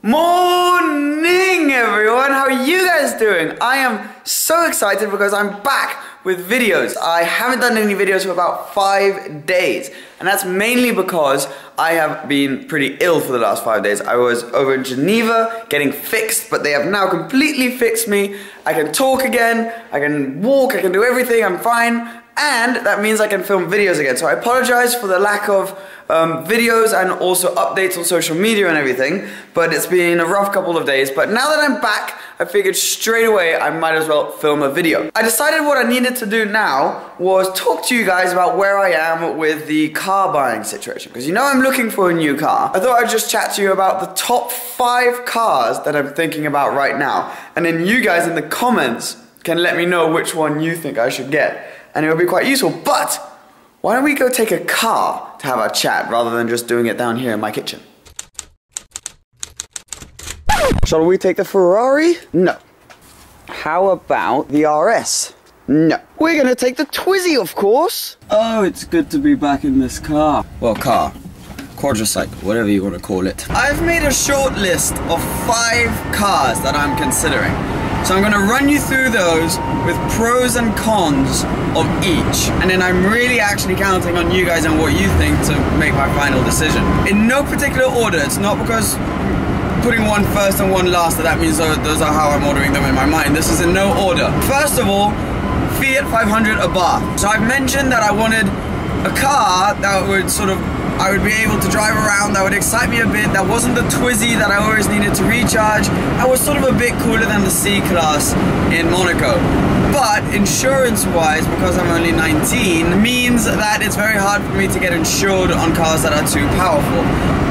Morning everyone, how are you guys doing? I am so excited because I'm back with videos. I haven't done any videos for about 5 days, and that's mainly because I have been pretty ill for the last 5 days. I was over in Geneva getting fixed, but they have now completely fixed me. I can talk again, I can walk, I can do everything, I'm fine. And that means I can film videos again. So I apologize for the lack of videos and also updates on social media and everything. But it's been a rough couple of days. But now that I'm back, I figured straight away I might as well film a video. I decided what I needed to do now was talk to you guys about where I am with the car buying situation. Because you know I'm looking for a new car. I thought I'd just chat to you about the top 5 cars that I'm thinking about right now. And then you guys in the comments can let me know which one you think I should get. And it would be quite useful, but why don't we go take a car to have a chat rather than just doing it down here in my kitchen? Shall we take the Ferrari? No. How about the RS? No. We're gonna take the Twizy, of course. Oh, it's good to be back in this car. Well, car. Quadricycle, whatever you want to call it. I've made a short list of 5 cars that I'm considering. So I'm gonna run you through those with pros and cons of each. And then I'm really actually counting on you guys and what you think to make my final decision. In no particular order. It's not because putting one first and one last that means those are how I'm ordering them in my mind. This is in no order. First of all, Fiat 500 Abarth. So I've mentioned that I wanted a car that would I would be able to drive around, that would excite me a bit, that wasn't the Twizy that I always needed to recharge, that was sort of a bit cooler than the C-Class in Monaco. But insurance-wise, because I'm only 19, means that it's very hard for me to get insured on cars that are too powerful.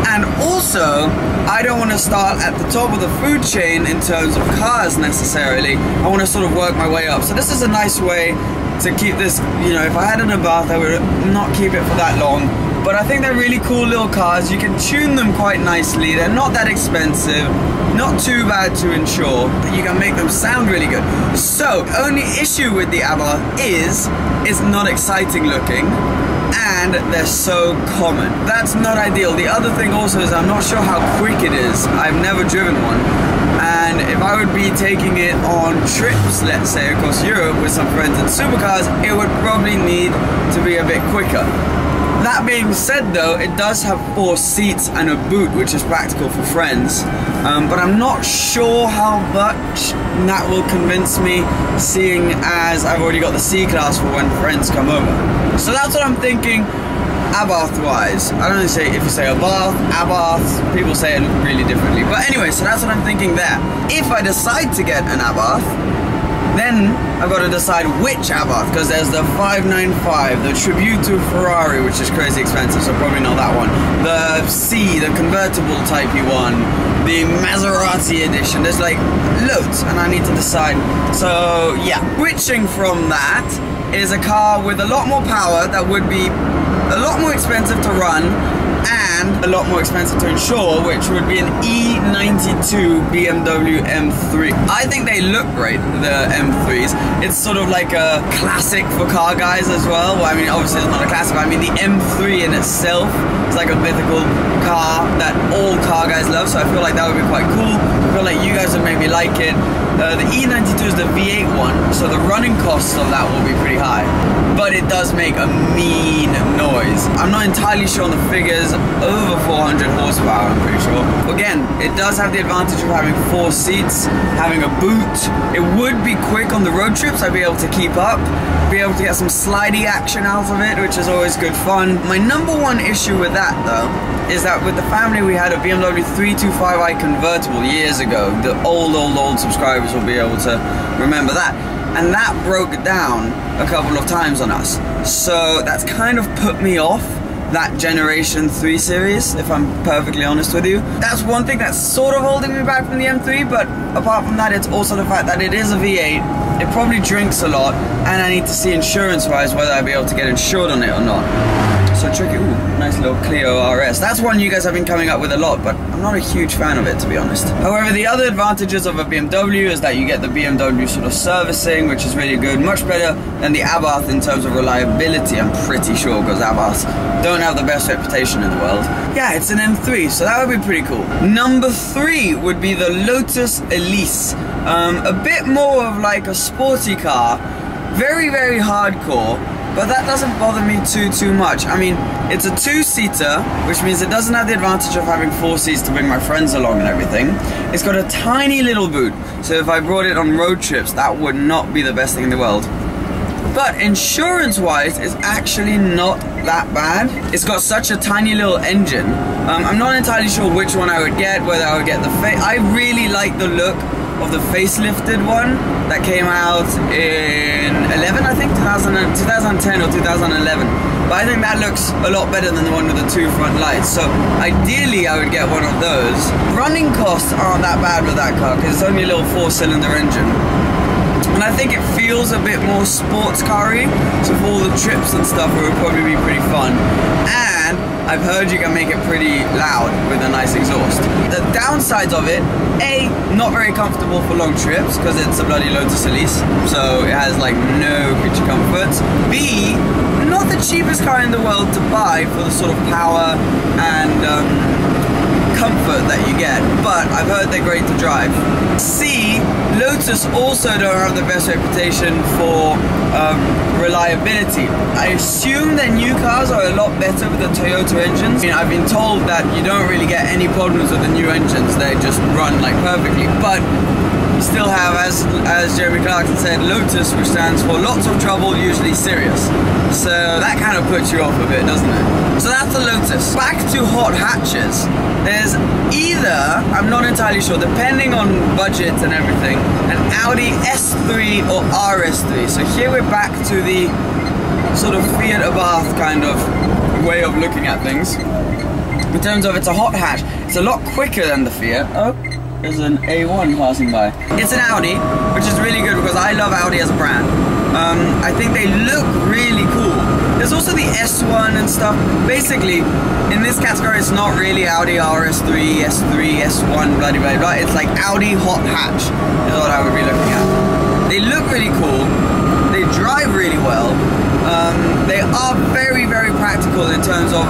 And also, I don't want to start at the top of the food chain in terms of cars necessarily. I want to sort of work my way up. So this is a nice way to keep this, you know, if I had an Abarth, I would not keep it for that long. But I think they're really cool little cars. You can tune them quite nicely. They're not that expensive, not too bad to insure. You can make them sound really good. So, the only issue with the Abarth is it's not exciting looking and they're so common. That's not ideal. The other thing also is I'm not sure how quick it is. I've never driven one. And if I would be taking it on trips, let's say across Europe with some friends in supercars, it would probably need to be a bit quicker. That being said though, it does have 4 seats and a boot, which is practical for friends. But I'm not sure how much that will convince me, seeing as I've already got the C-Class for when friends come over. So that's what I'm thinking, Abarth-wise. I don't know if you say Abarth, Abarth, people say it really differently. But anyway, so that's what I'm thinking there. If I decide to get an Abarth, then I've got to decide which Abarth, because there's the 595, the Tributo Ferrari, which is crazy expensive, so probably not that one. The C, the convertible typey one, the Maserati edition. There's like loads, and I need to decide. So yeah, switching from that is a car with a lot more power that would be a lot more expensive to run and a lot more expensive to insure, which would be an E92 BMW M3. I think they look great, the M3s. It's sort of like a classic for car guys as well. Well, I mean, obviously it's not a classic, but I mean the M3 in itself is like a mythical car that all car guys love, so I feel like that would be quite cool. I feel like you guys would maybe like it. The E92 is the V8 one, so the running costs of that will be pretty high. But it does make a mean noise. I'm not entirely sure on the figures, over 400 horsepower I'm pretty sure. Again, it does have the advantage of having 4 seats, having a boot. It would be quick on the road trips, I'd be able to keep up, be able to get some slidey action out of it, which is always good fun. My number one issue with that though, is that with the family we had a BMW 325i convertible years ago. The old subscribers will be able to remember that. And that broke down a couple of times on us. So that's kind of put me off that Generation 3 series, if I'm perfectly honest with you. That's one thing that's sort of holding me back from the M3, but apart from that, it's also the fact that it is a V8, it probably drinks a lot, and I need to see insurance-wise whether I'll be able to get insured on it or not. So tricky. Ooh, nice little Clio RS. That's one you guys have been coming up with a lot, but I'm not a huge fan of it, to be honest. However, the other advantages of a BMW is that you get the BMW sort of servicing, which is really good, much better than the Abarth in terms of reliability, I'm pretty sure, because Abarths don't have the best reputation in the world. yeah, it's an M3, so that would be pretty cool. Number 3 would be the Lotus Elise. A bit more of like a sporty car, very, very hardcore, but that doesn't bother me too much. I mean, it's a 2-seater, which means it doesn't have the advantage of having 4 seats to bring my friends along and everything. It's got a tiny little boot, so if I brought it on road trips, that would not be the best thing in the world. But insurance-wise, it's actually not that bad. It's got such a tiny little engine. I'm not entirely sure which one I would get, whether I would get the I really like the look of the facelifted one that came out in 11, I think, 2010 or 2011. But I think that looks a lot better than the one with the 2 front lights. So ideally, I would get one of those. Running costs aren't that bad with that car because it's only a little 4-cylinder engine. And I think it feels a bit more sports car-y, so for all the trips and stuff, it would probably be pretty fun. And I've heard you can make it pretty loud with a nice exhaust. The downsides of it, A, not very comfortable for long trips, because it's a bloody Lotus Elise, so it has like no creature comforts. B, not the cheapest car in the world to buy for the sort of power and comfort that you get, but I've heard they're great to drive. C, Lotus also don't have the best reputation for reliability. I assume their new cars are a lot better with the Toyota engines. I mean, I've been told that you don't really get any problems with the new engines, they just run like perfectly, but you still have, as Jeremy Clarkson said, Lotus, which stands for lots of trouble, usually serious. So that kind of puts you off a bit, doesn't it? So that's the Lotus. Back to hot hatches. There's either, I'm not entirely sure, depending on budget and everything, an Audi S3 or RS3. So here we're back to the sort of Fiat Abarth kind of way of looking at things. In terms of it's a hot hatch, it's a lot quicker than the Fiat. Oh, there's an A1 passing by. It's an Audi, which is really good because I love Audi as a brand. I think they look really cool. There's also the S1 and stuff. Basically, in this category, it's not really Audi RS3, S3, S1, blah, blah, blah. It's like Audi hot hatch is what I would be looking at. They look really cool. They drive really well. They are very, very practical in terms of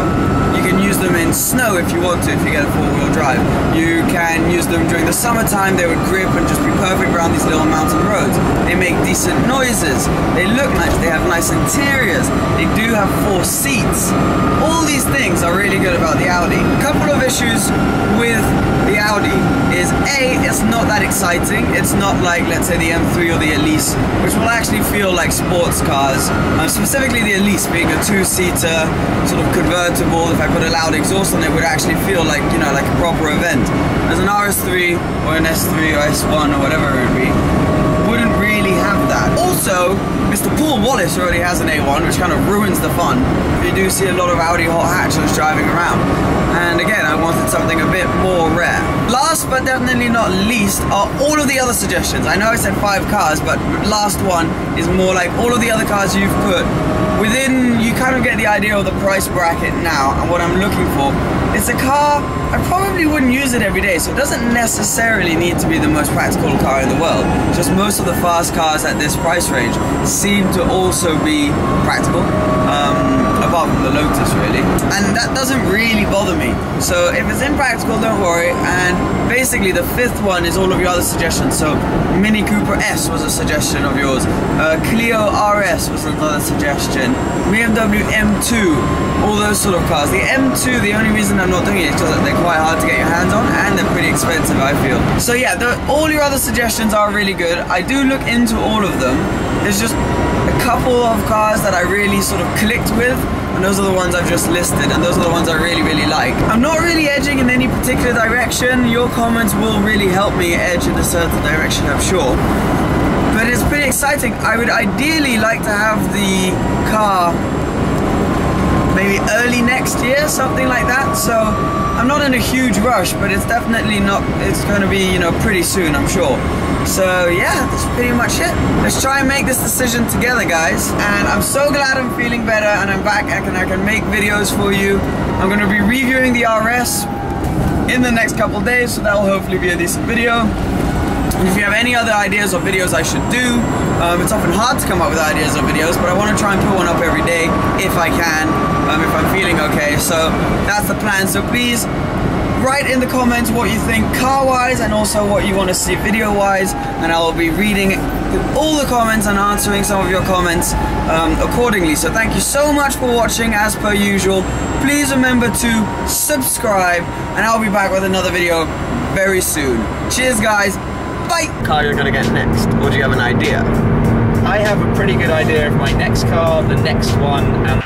you can use them in snow if you want to, if you get a 4-wheel drive. You can use them during the summertime, they would grip and just be perfect around these little mountain roads. They make decent noises, they look nice, they have nice interiors, they do have 4 seats. All these things are really good about the Audi. A couple of issues with the Audi is A, it's not that exciting. It's not like, let's say, the M3 or the Elise, which will actually feel like sports cars. Specifically the Elise being a 2-seater sort of convertible. If I put a loud exhaust on it, would actually feel like, you know, like a proper event. As an RS3 or an S3 or S1 or whatever it would be, wouldn't really have that. Also, Mr. Paul Wallace already has an A1, which kind of ruins the fun. You do see a lot of Audi hot hatches driving around. And again, I wanted something a bit more rare. Last but definitely not least are all of the other suggestions. I know I said 5 cars, but last one is more like all of the other cars you've put within. You kind of get the idea of the price bracket now and what I'm looking for. It's a car, I probably wouldn't use it every day, so it doesn't necessarily need to be the most practical car in the world. Just most of the fast cars at this price range seem to also be practical, apart from the Lotus really. And that doesn't really bother me. So if it's impractical, don't worry. And basically the 5th one is all of your other suggestions. So Mini Cooper S was a suggestion of yours. Clio RS was another suggestion. BMW M2, all those sort of cars. The M2, the only reason I'm not doing it is because they're quite hard to get your hands on and they're pretty expensive, I feel. So yeah, all your other suggestions are really good. I do look into all of them. There's just a couple of cars that I really sort of clicked with, and those are the ones I've just listed, and those are the ones I really, really like. I'm not really edging in any particular direction. Your comments will really help me edge in a certain direction, I'm sure. But it's pretty exciting. I would ideally like to have the car maybe early next year, something like that. So I'm not in a huge rush, but it's definitely not, it's going to be, you know, pretty soon, I'm sure. So yeah, that's pretty much it. Let's try and make this decision together, guys. And I'm so glad I'm feeling better and I'm back and I can make videos for you. I'm going to be reviewing the RS in the next couple days, so that will hopefully be a decent video. And if you have any other ideas or videos I should do, it's often hard to come up with ideas or videos, but I want to try and put one up every day if I can. if I'm feeling okay. So that's the plan. So please write in the comments what you think car-wise and also what you want to see video-wise, and I will be reading all the comments and answering some of your comments accordingly. So thank you so much for watching as per usual. Please remember to subscribe, and I'll be back with another video very soon. Cheers guys, bye! Car you're gonna get next, or do you have an idea? I have a pretty good idea of my next car, the next one, and